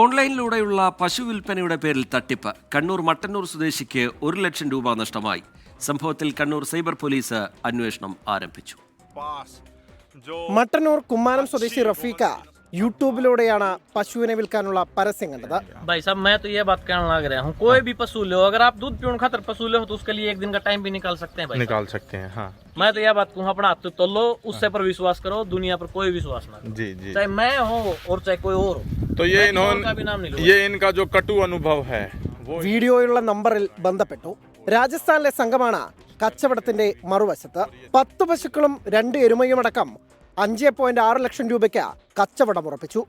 ഓൺലൈനിലൂടെയുള്ള പശു വിൽപ്പനയുടെ പേരിൽ തട്ടിപ്പ്. കണ്ണൂർ മട്ടന്നൂർ സ്വദേശിക്ക് 1 ലക്ഷം രൂപ നഷ്ടമായി. സംഭവത്തിൽ കണ്ണൂർ സൈബർ പോലീസ് അന്വേഷണം ആരംഭിച്ചു. മട്ടന്നൂർ കുമ്മാനം സ്വദേശി റഫീഖ യൂട്യൂബിലൂടെയാണ് പശുവിനെ വിൽക്കാനുള്ള പരസ്യം കണ്ടത്. भाई साहब मैं तो ये बात कहने लग रहा हूँ, कोई भी पशु लो, अगर आप दूध पीने खातर पशु लो तो उसके लिए एक दिन का टाइम भी निकाल सकते हैं भाई, निकाल सकते हैं। हाँ, मैं तो यह बात कहूँ, अपना हाथ तो लो, उससे पर विश्वास करो, दुनिया पर कोई विश्वास ना करो। जी जी। चाहे मैं हूँ और चाहे कोई और हो, तो ये मैं किसी और का भी नाम नहीं इन्होंने लूंगा। ये इनका जो कटु अनुभव है वो വീഡിയോയിലുള്ള നമ്പറിൽ ബന്ധപ്പെട്ടു. രാജസ്ഥാനിലെ സംഘമാണ് കച്ചവടത്തിന്റെ മറുവശത്ത്. 10 പശുക്കളും 2 എരുമയുമടക്കം 5.6 ലക്ഷം രൂപയ്ക്ക് കച്ചവടം ഉറപ്പിച്ചു.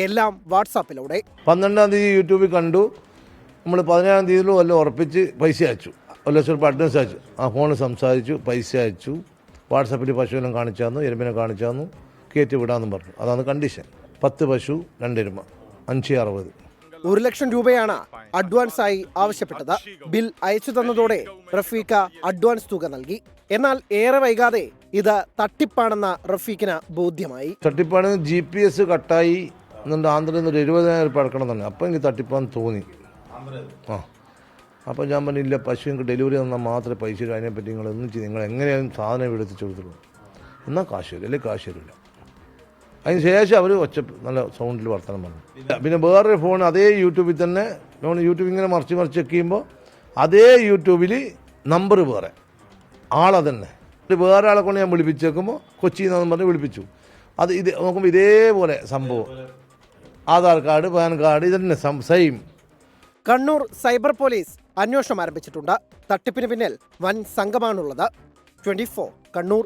എല്ലാം വാട്സാപ്പിലൂടെ. 12-ാം തീയതി യൂട്യൂബിൽ കണ്ടു. നമ്മൾ 17-ാം തീയതിയിലും എല്ലാം ഉറപ്പിച്ച് പൈസ അയച്ചു. 1 ലക്ഷം രൂപ അഡ്വാൻസ് അയച്ചു. ആ ഫോണിൽ സംസാരിച്ചു, പൈസ അയച്ചു. വാട്സാപ്പിൽ പശുവിനെ കാണിച്ചു തന്നു, എരുമിനെ കാണിച്ചു തന്നു, കയറ്റി വിടാമെന്നും പറഞ്ഞു. അതാണ് കണ്ടീഷൻ. 10 പശു 2 എരുമ 560. 1 ലക്ഷം രൂപയാണ് അഡ്വാൻസായി ആവശ്യപ്പെട്ടത്. ബിൽ അയച്ചു തന്നതോടെ റഫീഖ അഡ്വാൻസ് തുക നൽകി. എന്നാൽ ഏറെ വൈകാതെ ഇത് തട്ടിപ്പാണെന്ന റഫീഖിന് ബോധ്യമായി. തട്ടിപ്പാണ്. GPS കട്ടായി എന്നുണ്ട്. ആന്ധ്രയിൽ നിന്ന് 70,000 രൂപ അടക്കണം തന്നെ. അപ്പം എനിക്ക് തട്ടിപ്പാന്ന് തോന്നി. ആ അപ്പം ഞാൻ പറഞ്ഞില്ല, പശു എനിക്ക് ഡെലിവറി തന്നാൽ മാത്രമേ പൈസ തരൂ. അതിനെപ്പറ്റി നിങ്ങളൊന്നും ചെയ്ത് നിങ്ങൾ എങ്ങനെയാലും സാധനം എടുത്തിച്ചു കൊടുത്തുള്ളൂ. എന്നാൽ കാശ് തരും, അല്ലെങ്കിൽ കാശ് തരില്ല. അതിന് ശേഷം അവർ നല്ല സൗണ്ടിൽ വർത്തമാനം പറഞ്ഞു. പിന്നെ വേറൊരു ഫോൺ അതേ യൂട്യൂബിൽ തന്നെ, യൂട്യൂബ് ഇങ്ങനെ മറിച്ച് ചെക്ക് ചെയ്യുമ്പോൾ അതേ യൂട്യൂബിൽ നമ്പർ വേറെ ആളതന്നെ. വേറെ ആളെ കൊണ്ട് ഞാൻ വിളിപ്പിച്ചേക്കുമ്പോൾ കൊച്ചിയിൽ നിന്നും പറഞ്ഞ് വിളിപ്പിച്ചു. അത് ഇത് നോക്കുമ്പോൾ ഇതേപോലെ സംഭവം, ആധാർ കാർഡ്, പാൻ കാർഡ്, ഇതന്നെ സെയിം. കണ്ണൂർ സൈബർ പോലീസ് അന്വേഷണം ആരംഭിച്ചിട്ടുണ്ട്. തട്ടിപ്പിന് പിന്നിൽ വൻ സംഘമാണുള്ളത്. 24 കണ്ണൂർ.